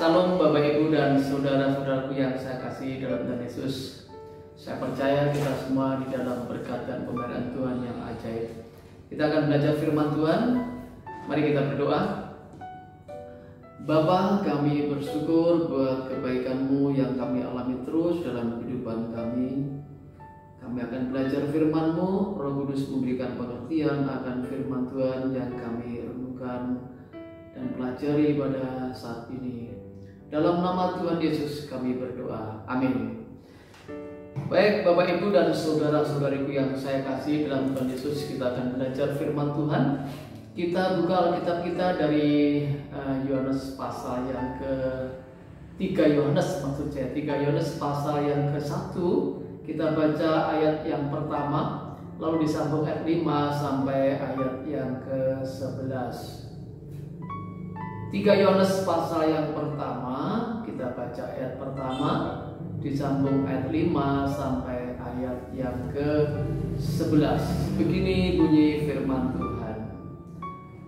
Salam Bapak Ibu dan saudara-saudaraku yang saya kasih dalam Tuhan Yesus. Saya percaya kita semua di dalam berkat dan pemeliharaan Tuhan yang ajaib. Kita akan belajar firman Tuhan. Mari kita berdoa. Bapa, kami bersyukur buat kebaikan-Mu yang kami alami terus dalam kehidupan kami. Kami akan belajar firman-Mu. Roh Kudus memberikan pengertian akan firman Tuhan yang kami renungkan dan pelajari pada saat ini. Dalam nama Tuhan Yesus kami berdoa. Amin. Baik Bapak Ibu dan saudara-saudariku yang saya kasih dalam Tuhan Yesus, kita akan belajar firman Tuhan. Kita buka Alkitab kita dari Yohanes pasal yang ke-3 Yohanes, maksud saya 3 Yohanes pasal yang ke-1. Kita baca ayat yang pertama, lalu disambung ayat 5 sampai ayat yang ke-11. 3 Yohanes pasal yang pertama, kita baca ayat pertama, disambung ayat 5 sampai ayat yang ke-11. Begini bunyi firman Tuhan.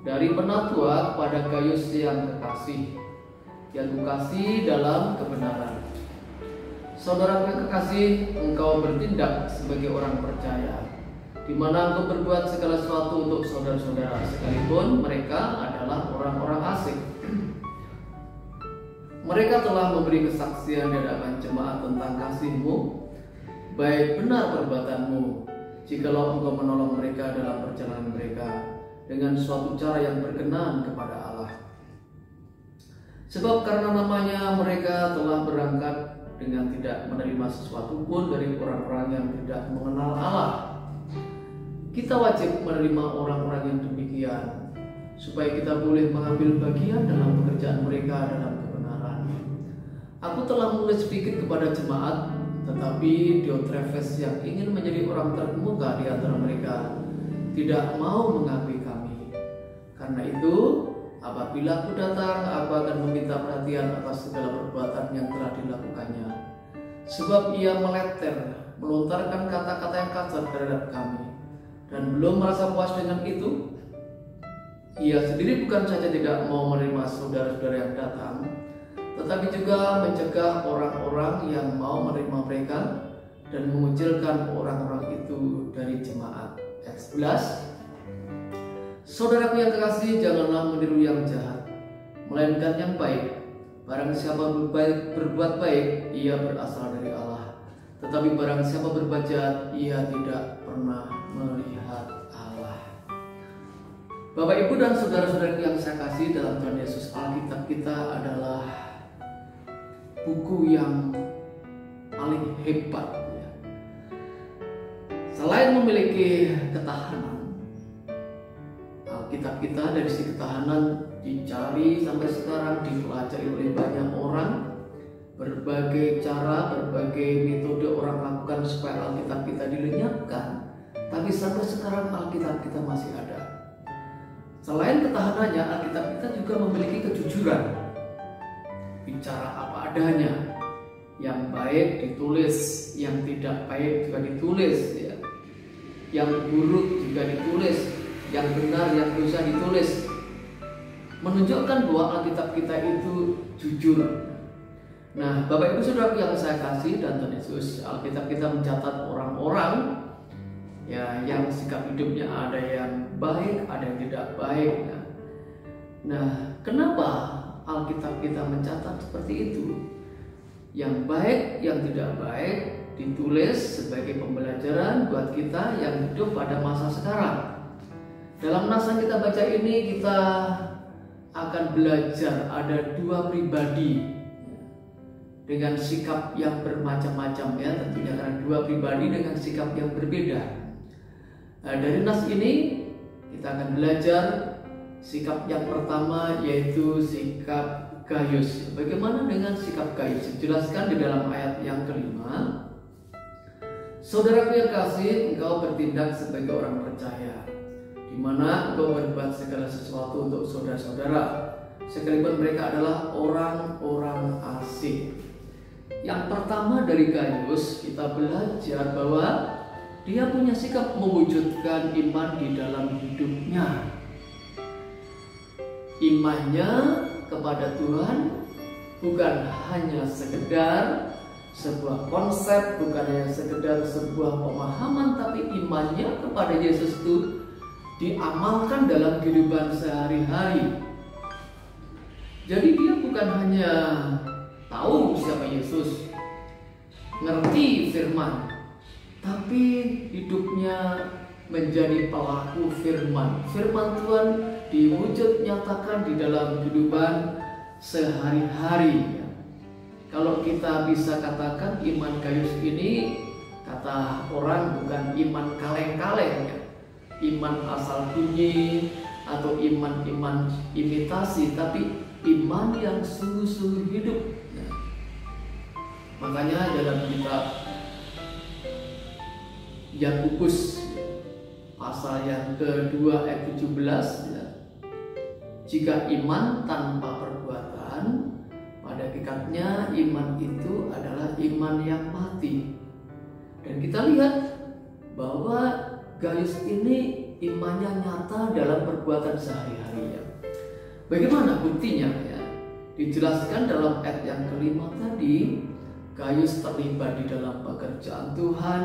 Dari penatua kepada Gaius yang kekasih, yang kukasih dalam kebenaran. Saudara yang kekasih, engkau bertindak sebagai orang percaya, di mana engkau berbuat segala sesuatu untuk saudara-saudara, sekalipun mereka adalah orang-orang asing. Mereka telah memberi kesaksian di hadapan jemaat tentang kasih-Mu, baik benar perbuatan-Mu, jikalau engkau menolong mereka dalam perjalanan mereka dengan suatu cara yang berkenan kepada Allah. Sebab karena namanya mereka telah berangkat dengan tidak menerima sesuatu pun dari orang-orang yang tidak mengenal Allah. Kita wajib menerima orang-orang yang demikian, supaya kita boleh mengambil bagian dalam pekerjaan mereka dalam kebenaran. Aku telah menulis sedikit kepada jemaat, tetapi Diotrefes yang ingin menjadi orang terkemuka di antara mereka tidak mau mengakui kami. Karena itu, apabila aku datang, aku akan meminta perhatian atas segala perbuatan yang telah dilakukannya. Sebab ia meleter, melontarkan kata-kata yang kasar terhadap kami, dan belum merasa puas dengan itu. Ia sendiri bukan saja tidak mau menerima saudara-saudara yang datang, tetapi juga mencegah orang-orang yang mau menerima mereka dan mengucilkan orang-orang itu dari jemaat. Ayat 11. Saudaraku yang kekasih, janganlah meniru yang jahat, melainkan yang baik. Barang siapa berbuat baik, ia berasal dari Allah. Tetapi barang siapa berbuat jahat, ia tidak pernah melihat Allah. Bapak Ibu dan saudara-saudara yang saya kasih dalam Tuhan Yesus, Alkitab kita adalah buku yang paling hebat ya. Selain memiliki ketahanan, Alkitab kita dari sisi ketahanan dicari sampai sekarang, dipelajari oleh banyak orang. Berbagai cara, berbagai metode orang lakukan supaya Alkitab kita dilenyapkan, tapi sampai sekarang Alkitab kita masih ada. Selain ketahanannya, Alkitab kita juga memiliki kejujuran. Bicara apa adanya, yang baik ditulis, yang tidak baik juga ditulis ya. Yang buruk juga ditulis, yang benar, yang dosa ditulis. Menunjukkan bahwa Alkitab kita itu jujur. Nah, Bapak Ibu Saudara yang saya kasih dan Tuhan Yesus, Alkitab kita mencatat orang-orang ya yang sikap hidupnya ada yang baik, ada yang tidak baik. Nah, kenapa Alkitab kita mencatat seperti itu? Yang baik, yang tidak baik ditulis sebagai pembelajaran buat kita yang hidup pada masa sekarang. Dalam nas yang kita baca ini, kita akan belajar ada dua pribadi dengan sikap yang bermacam-macam ya, tentunya karena dua pribadi dengan sikap yang berbeda. Nah, dari nas ini kita akan belajar sikap yang pertama, yaitu sikap Gaius. Bagaimana dengan sikap Gaius? Dijelaskan di dalam ayat yang kelima. Saudaraku yang kasih, engkau bertindak sebagai orang percaya, di mana engkau berbuat segala sesuatu untuk saudara-saudara, sekalipun mereka adalah orang-orang asing. Yang pertama dari Gaius, kita belajar bahwa dia punya sikap mewujudkan iman di dalam hidupnya. Imannya kepada Tuhan bukan hanya sekedar sebuah konsep, bukan hanya sekedar sebuah pemahaman, tapi imannya kepada Yesus itu diamalkan dalam kehidupan sehari-hari. Jadi dia bukan hanya tahu siapa Yesus, ngerti firman, tapi hidupnya menjadi pelaku firman. Firman Tuhan diwujud nyatakan di dalam kehidupan sehari-hari. Kalau kita bisa katakan iman Gaius ini, kata orang, bukan iman kaleng-kaleng ya. Iman asal bunyi atau iman-iman imitasi, tapi iman yang sungguh-sungguh hidup. Makanya dalam kitab Yakobus pasal yang kedua ayat 17 ya, jika iman tanpa perbuatan, pada hakikatnya iman itu adalah iman yang mati. Dan kita lihat bahwa Gaius ini imannya nyata dalam perbuatan sehari-hari ya. Bagaimana buktinya ya? Dijelaskan dalam ayat yang kelima tadi, Gaius terlibat di dalam pekerjaan Tuhan.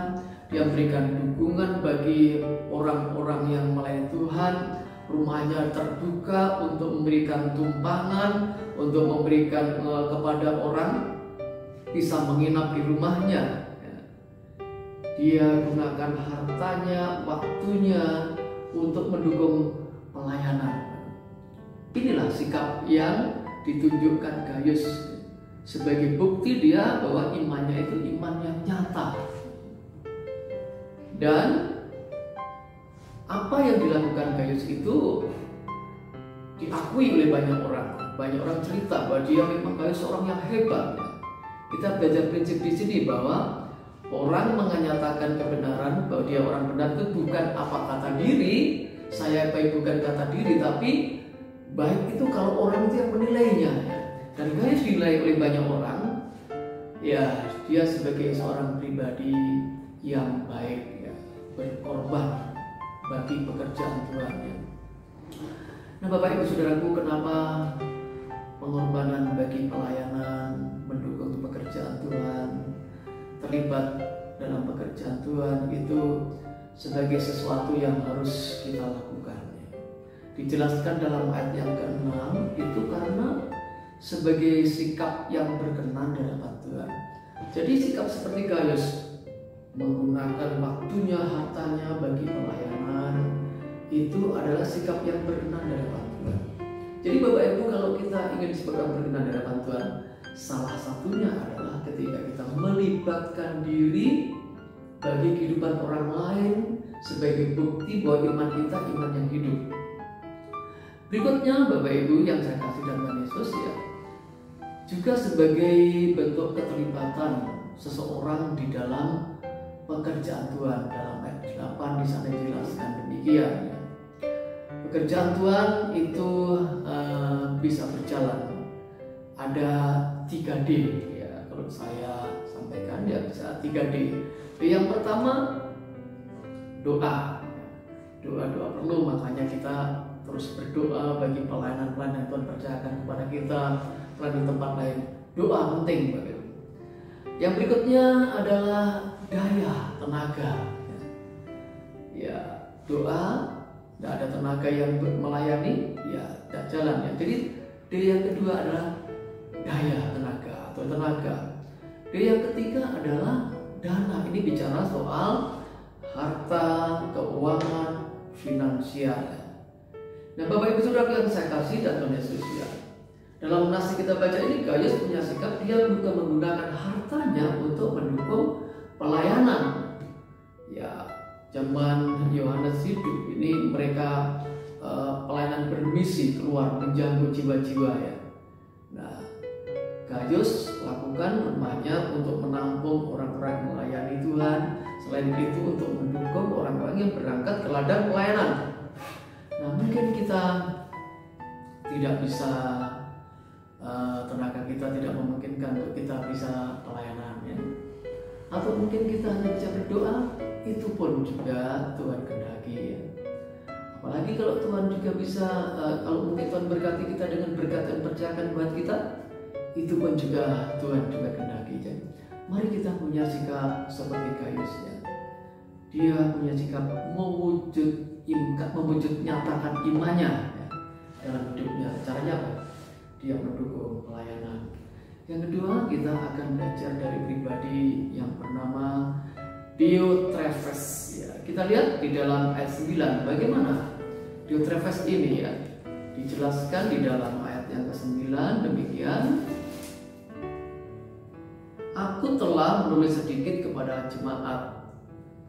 Dia memberikan dukungan bagi orang-orang yang melayani Tuhan. Rumahnya terbuka untuk memberikan tumpangan, untuk memberikan kepada orang bisa menginap di rumahnya. Dia gunakan hartanya, waktunya untuk mendukung pelayanan. Inilah sikap yang ditunjukkan Gaius sebagai bukti dia bahwa imannya itu iman yang nyata. Dan apa yang dilakukan Gaius itu diakui oleh banyak orang. Banyak orang cerita bahwa dia memang Gaius seorang yang hebat. Kita belajar prinsip di sini bahwa orang menyatakan kebenaran, bahwa dia orang benar itu bukan apa kata diri, saya baik bukan kata diri, tapi baik itu kalau orang itu yang menilainya. Dan Gaius dinilai oleh banyak orang, ya dia sebagai seorang pribadi yang baik, ya, berkorban bagi pekerjaan Tuhan. Nah, Bapak Ibu Saudaraku, kenapa pengorbanan bagi pelayanan, mendukung pekerjaan Tuhan, terlibat dalam pekerjaan Tuhan itu sebagai sesuatu yang harus kita lakukan. Dijelaskan dalam ayat yang ke-6 itu karena sebagai sikap yang berkenan di hadapan Tuhan. Jadi sikap seperti Gaius menggunakan waktunya, hartanya bagi pelayanan, itu adalah sikap yang berkenan di hadapan Tuhan. Jadi Bapak Ibu, kalau kita ingin sebagai berkenan di hadapan Tuhan, salah satunya adalah ketika kita melibatkan diri bagi kehidupan orang lain sebagai bukti bahwa iman kita iman yang hidup. Berikutnya Bapak Ibu yang saya kasih dalam Tuhan Yesus ya, juga sebagai bentuk keterlibatan seseorang di dalam pekerjaan Tuhan. Dalam ayat 8 di sana dijelaskan demikian ya. Pekerjaan Tuhan itu bisa berjalan. Ada 3D ya, kalau saya sampaikan ya bisa 3D. Yang pertama doa. Doa perlu, makanya kita terus berdoa bagi pelayanan-pelayanan yang Tuhan percayakan kepada kita di tempat lain. Doa penting Bapak Ibu. Yang berikutnya adalah daya, tenaga. Ya, doa tidak ada tenaga yang melayani, ya tidak jalan ya. Jadi yang kedua adalah daya, tenaga atau tenaga. Yang ketiga adalah dana. Ini bicara soal harta, keuangan, finansial. Nah, Bapak Ibu Saudara yang saya kasih dan Tuhan Yesus ya, dalam nasi kita baca ini Gaius punya sikap dia bukan menggunakan hartanya untuk mendukung pelayanan. Ya, zaman Yohanes hidup ini mereka pelayanan bermisi keluar menjangkau jiwa-jiwa ya. Nah, Gaius lakukan rumahnya untuk menampung orang-orang melayani Tuhan. Selain itu untuk mendukung orang-orang yang berangkat ke ladang pelayanan. Nah, mungkin kita tidak bisa, tenaga kita tidak memungkinkan untuk kita bisa pelayanan ya. Atau mungkin kita hanya bisa berdoa, itu pun juga Tuhan kehendaki ya. Apalagi kalau Tuhan juga bisa, kalau mungkin Tuhan berkati kita dengan berkat yang percayakan buat kita, itu pun juga Tuhan juga kehendaki. Mari kita punya sikap seperti Gaius ya. Dia punya sikap mewujud nyatakan imannya ya, dalam hidupnya. Caranya apa? Dia mendukung pelayanan. Yang kedua, kita akan belajar dari pribadi yang bernama Diotrephes ya. Kita lihat di dalam ayat 9 bagaimana Diotrephes ini ya dijelaskan di dalam ayat yang ke-9 demikian. Aku telah menulis sedikit kepada jemaat,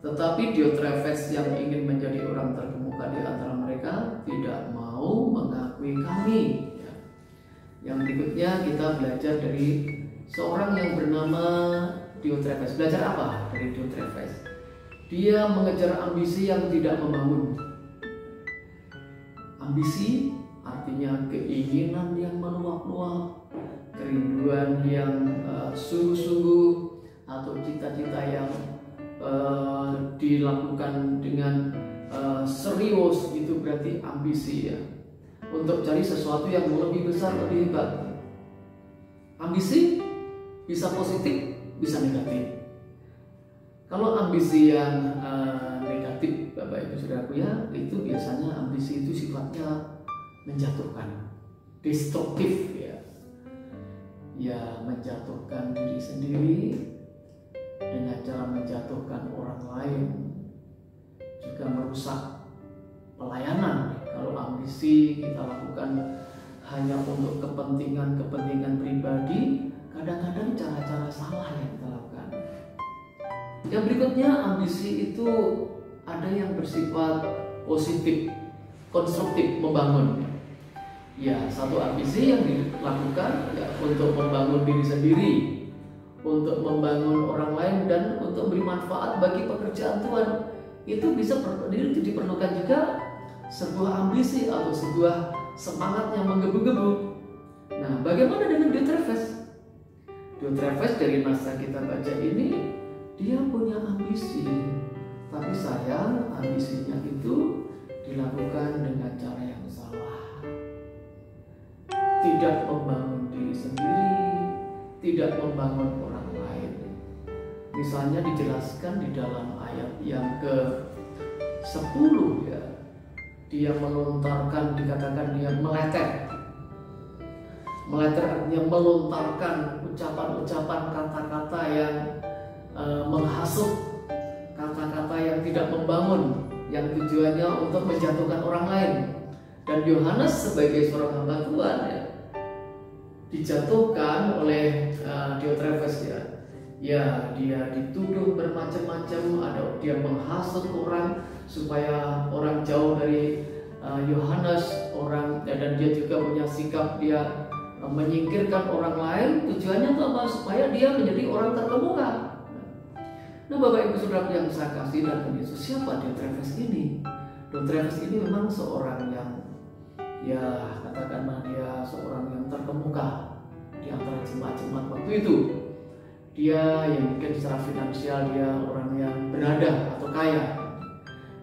tetapi Diotrephes yang ingin menjadi orang terkemuka di antara mereka tidak mau mengakui kami. Yang berikutnya kita belajar dari seorang yang bernama Diotrephes. Belajar apa dari Diotrephes? Dia mengejar ambisi yang tidak membangun. Ambisi artinya keinginan yang meluap-luap, kerinduan yang sungguh-sungguh, atau cita-cita yang dilakukan dengan serius, itu berarti ambisi ya, untuk cari sesuatu yang lebih besar, lebih hebat. Ambisi bisa positif, bisa negatif. Kalau ambisi yang negatif, Bapak Ibu Saudaraku ya, itu biasanya ambisi itu sifatnya menjatuhkan, destruktif ya, menjatuhkan diri sendiri dengan cara menjatuhkan orang lain, juga merusak pelayanan. Kalau ambisi kita lakukan hanya untuk kepentingan pribadi, kadang-kadang cara-cara salah yang kita lakukan. Yang berikutnya, ambisi itu ada yang bersifat positif, konstruktif, membangun. Ya, satu ambisi yang dilakukan ya, untuk membangun diri sendiri, untuk membangun orang lain, dan untuk beri manfaat bagi pekerjaan Tuhan. Itu diperlukan juga sebuah ambisi atau sebuah semangat yang menggebu-gebu. Nah, bagaimana dengan Diotrephes? Diotrephes dari masa kita baca ini, dia punya ambisi, tapi sayang ambisinya itu dilakukan dengan cara yang salah. Tidak membangun diri sendiri, tidak membangun orang lain. Misalnya dijelaskan di dalam ayat yang ke-10 ya, dia melontarkan, dikatakan dia meleter. Meleter artinya melontarkan ucapan-ucapan, kata-kata yang menghasut, kata-kata yang tidak membangun, yang tujuannya untuk menjatuhkan orang lain. Dan Yohanes sebagai seorang hamba Tuhan ya, dijatuhkan oleh Diotrephes ya. Ya, dia dituduh bermacam-macam, ada dia menghasut orang supaya orang jauh dari Yohanes, dan dia juga punya sikap dia menyingkirkan orang lain. Tujuannya itu apa? Supaya dia menjadi orang terkemuka. Nah, Bapak Ibu Saudara yang saya kasih dalam Yesus, siapa Diotrephes ini? Diotrephes ini memang seorang yang ya, katakanlah dia seorang yang terkemuka di antara jemaat-jemaat waktu itu. Dia yang mungkin secara finansial dia orang yang berada atau kaya.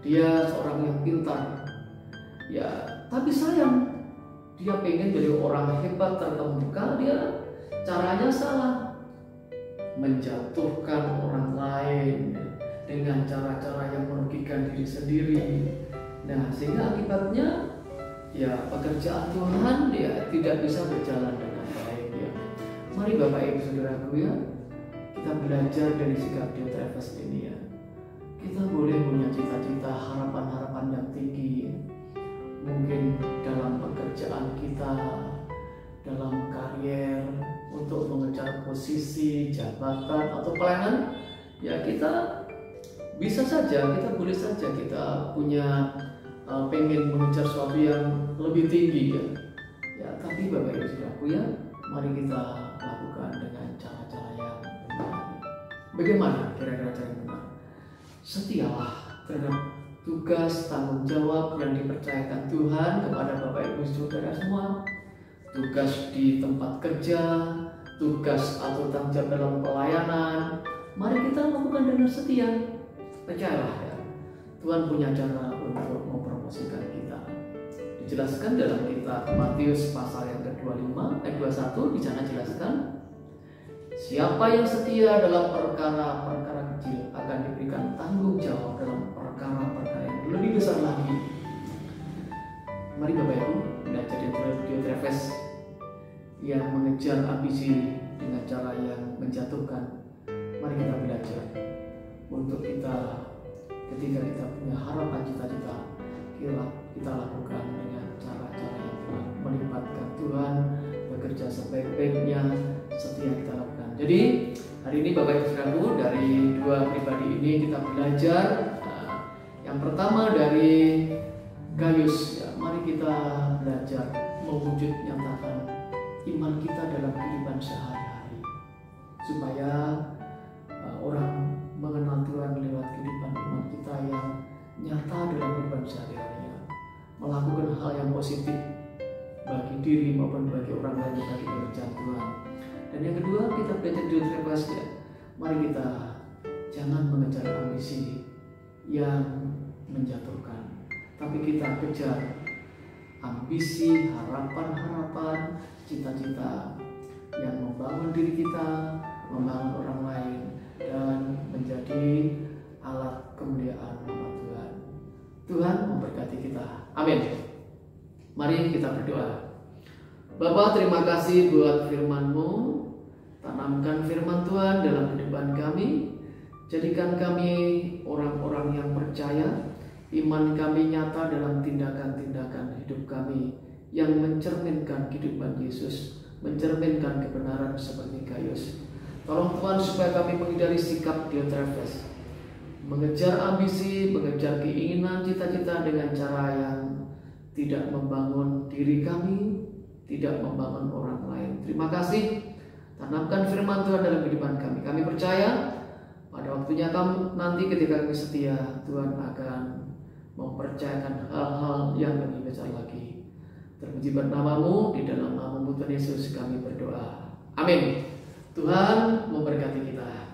Dia seorang yang pintar. Ya, tapi sayang, dia pengen jadi orang hebat terkemuka, dia caranya salah. Menjatuhkan orang lain dengan cara-cara yang merugikan diri sendiri. Nah, sehingga akibatnya ya pekerjaan Tuhan ya tidak bisa berjalan dengan baik ya. Mari Bapak Ibu Saudaraku ya, kita belajar dari sikap Diotrephes ini ya. Kita boleh punya cita-cita, harapan-harapan yang tinggi ya. Mungkin dalam pekerjaan kita, dalam karier, untuk mengejar posisi, jabatan, atau pelayanan, ya kita bisa saja, kita boleh saja kita punya pengen mengejar sesuatu yang lebih tinggi ya. Ya, tapi Bapak Ibu Saudaraku ya, mari kita lakukan dengan cara-cara yang benar. Bagaimana kira-kira cara yang benar? Setialah terhadap tugas tanggung jawab yang dipercayakan Tuhan kepada Bapak Ibu Saudara semua. Tugas di tempat kerja, tugas atau tanggung jawab dalam pelayanan, mari kita lakukan dengan setia. Percayalah ya, Tuhan punya cara untuk mempromosikan kita. Dijelaskan dalam kitab Matius pasal yang ke-20 ayat 21 di sana jelaskan, siapa yang setia dalam perkara-perkara kecil akan diberikan tanggung jawab dalam perkara-perkara yang lebih besar lagi. Mari Bapak Ibu belajar Diotrephes yang mengejar ambisi dengan cara yang menjatuhkan. Mari kita belajar untuk kita ketika kita punya harapan cita-cita, kita lakukan dengan cara-cara yang telah melibatkan Tuhan, bekerja sebaik-baiknya, setia kita lakukan. Jadi hari ini Bapak Ibu Saudaraku, dari dua pribadi ini kita belajar. Yang pertama dari Gaius, ya, mari kita belajar mewujud nyatakan iman kita dalam kehidupan sehari-hari, supaya orang mengenal Tuhan lewat kehidupan iman kita yang nyata dalam kehidupan sehari-hari, melakukan hal yang positif bagi diri maupun bagi orang lain, bagi kerajaan Tuhan. Dan yang kedua, kita belajar Diotrephes, ya, mari kita jangan mengejar ambisi yang menjatuhkan, tapi kita kejar ambisi, harapan-harapan, cita-cita yang membangun diri kita, membangun orang lain, dan menjadi alat kemuliaan nama Tuhan. Tuhan memberkati kita. Amin. Mari kita berdoa. Bapa, terima kasih buat firman-Mu. Tanamkan firman Tuhan dalam kehidupan kami. Jadikan kami orang-orang yang percaya. Iman kami nyata dalam tindakan-tindakan hidup kami yang mencerminkan kehidupan Yesus, mencerminkan kebenaran seperti Gaius. Tolong Tuhan supaya kami menghindari sikap Diotrephes, mengejar ambisi, mengejar keinginan, cita-cita dengan cara yang tidak membangun diri kami, tidak membangun orang lain. Terima kasih. Tanamkan firman Tuhan dalam kehidupan kami. Kami percaya pada waktunya nanti ketika kami setia, Tuhan akan mempercayakan hal-hal yang lebih besar lagi. Terpuji nama-Mu, di dalam nama Tuhan Yesus kami berdoa. Amin. Tuhan memberkati kita.